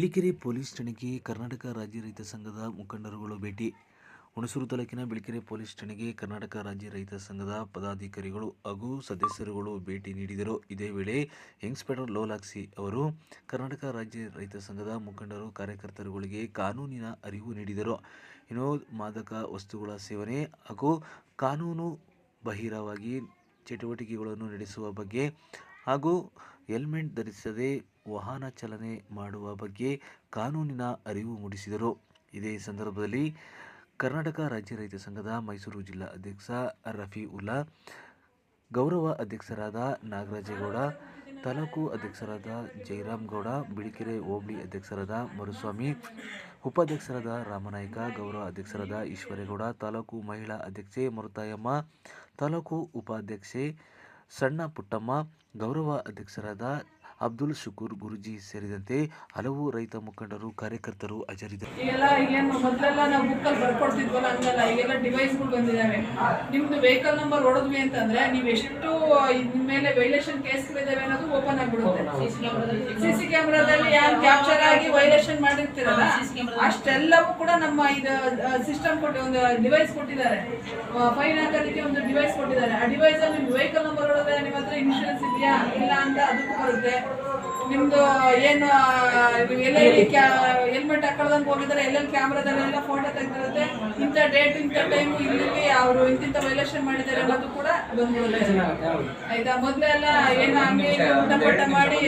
Bilikere police ಠಾಣೆಗೆ ಕರ್ನಾಟಕ ರಾಜ್ಯ ರೈತ ಸಂಘದ ಮುಖಂಡರುಗಳು ಭೇಟಿ. ಹುಣಸೂರು ತಾಲೂಕಿನ ಬಿಳಿಕೆರೆ ಪೊಲೀಸ್ ಠಾಣೆಗೆ ಕರ್ನಾಟಕ ರಾಜ್ಯ ರೈತ ಸಂಘದ ಪದಾಧಿಕಾರಿಗಳು ಹಾಗೂ ಸದಸ್ಯರುಗಳು ಭೇಟಿ ನೀಡಿದರು. ಇದೇ ವೇಳೆ ಇನ್ಸ್ಪೆಕ್ಟರ್ ಲೋಲಾಕ್ಷಿ ಅವರು ಕರ್ನಾಟಕ ರಾಜ್ಯ ರೈತ ಸಂಘದ ಮುಖಂಡರು ಕಾರ್ಯಕರ್ತರುಗಳಿಗೆ ಕಾನೂನಿನ ಅರಿವು ನೀಡಿದರು. ಇನ್ನು ಮಾದಕ ವಸ್ತುಗಳ ಸೇವನೆ ಹಾಗೂ ಕಾನೂನು ಬಾಹಿರವಾಗಿ ಚಟುವಟಿಕೆಗಳನ್ನು ನಡೆಸುವ ಬಗ್ಗೆ ಹಾಗೂ ಹೆಲ್ಮೆಟ್ ಧರಿಸದೆ ವಾಹನ ಚಾಲನೆ ಮಾಡುವ ಬಗ್ಗೆ ಕಾನೂನಿನ ಅರಿವು ಮೂಡಿಸಿದರು. ಇದೇ ಸಂದರ್ಭದಲ್ಲಿ ಕರ್ನಾಟಕ ರಾಜ್ಯ ರೈತ ಸಂಘದ ಮೈಸೂರು ಜಿಲ್ಲಾ ಅಧ್ಯಕ್ಷ ರಫೀವುಲ್ಲಾ, ಗೌರವ ಅಧ್ಯಕ್ಷರಾದ ನಾಗರಾಜೇಗೌಡ, ತಾಲೂಕು ಅಧ್ಯಕ್ಷರಾದ ಜಯರಾಮಗೌಡ, ಬಿಳಿಕೆರೆ ಹೋಬಳಿ ಅಧ್ಯಕ್ಷರಾದ ಮರುಸ್ವಾಮಿ, ಉಪಾಧ್ಯಕ್ಷರಾದ ರಾಮನಾಯ್ಕ, ಗೌರವ ಅಧ್ಯಕ್ಷರಾದ ಈಶ್ವರೇಗೌಡ, ತಾಲೂಕು ಮಹಿಳಾ ಅಧ್ಯಕ್ಷೆ ಮರುತಾಯಮ್ಮ, ತಾಲೂಕು ಉಪಾಧ್ಯಕ್ಷೆ ಸಣ್ಣ ಪುಟ್ಟಮ್ಮ, ಗೌರವ ಅಧ್ಯಕ್ಷರಾದ ಅಬ್ದುಲ್ ಶುಕೂರ್ ಗುರೂಜಿ ಸೇರಿದಂತೆ ಹಲವು ರೈತ ಮುಖಂಡರು ಕಾರ್ಯಕರ್ತರು ಹಾಜರಿದ್ದರು. ಮೊದಲೆಲ್ಲ ನಾವು ಬುಕ್ಕಲ್ಲಿ ಬರ್ಕೊಡ್ತಿದ್ವಲ್ಲ, ಹಂಗಲ್ಲ. ಈಗೆಲ್ಲ ಡಿವೈಸ್ಗಳು ಬಂದಿದ್ದಾವೆ. ನಿಮ್ದು ವೆಹಿಕಲ್ ನಂಬರ್ ಹೊಡೆದ್ವಿ ಅಂತಂದ್ರೆ ನೀವು ಎಷ್ಟು ಮೇಲೆ ವೈಲೇಷನ್ ಕೇಸ್ಗಳಿದಾವೆ ಅನ್ನೋದು ಓಪನ್ ಆಗಿಬಿಡುತ್ತೆ. ಸಿಸಿ ಕ್ಯಾಮ್ರಾದಲ್ಲಿ ಯಾರು ಕ್ಯಾಪ್ಚರ್ ಆಗಿ ವೈಲೇಷನ್ ಮಾಡಿರ್ತೀರಲ್ಲ, ಅಷ್ಟೆಲ್ಲವೂ ಕೂಡ ನಮ್ಮ ಇದು ಸಿಸ್ಟಮ್ ಕೊಟ್ಟು ಒಂದು ಡಿವೈಸ್ ಕೊಟ್ಟಿದ್ದಾರೆ. ಫೈನ್ ಹಾಕೋದಕ್ಕೆ ಒಂದು ಡಿವೈಸ್ ಕೊಟ್ಟಿದ್ದಾರೆ. ಆ ಡಿವೈಸ್ ಅಲ್ಲಿ ನಿಮ್ದು ವೆಹಿಕಲ್ ನಂಬರ್ ಹೊಡೆದ್ರೆ ನಿಮ್ಮ ಹತ್ರ ಇನ್ಶೂರೆನ್ಸ್ ಇದೆಯಾ ಇಲ್ಲ ಅಂತ ಅದಕ್ಕೂ ಬರುತ್ತೆ. ನಿಮ್ದು ಏನು ಎಲ್ಲೆಲ್ಲಿ ಹೆಲ್ಮೆಟ್ ಹಾಕೊಳ್ಳೋದಂಗೆ ಹೋಗಿದ್ದಾರೆ, ಎಲ್ಲೆಲ್ಲಿ ಕ್ಯಾಮ್ರಾದಲ್ಲೆಲ್ಲ ಫೋಟೋ ತೆಗೆದಿರುತ್ತೆ. ಇಂಥ ಡೇಟ್ ಇಂಥ ಟೈಮು ಇಲ್ಲಿ ಅವರು ಇಂತಿಂಥ ವೈಲೇಷನ್ ಮಾಡಿದ್ದಾರೆ ಅನ್ನೋದು ಕೂಡ ಬಂದ್ಬಿಡುತ್ತೆ. ಆಯ್ತಾ? ಮೊದಲೆಲ್ಲ ಏನು ಹಂಗೆ ಊಟ ಮಾಡಿ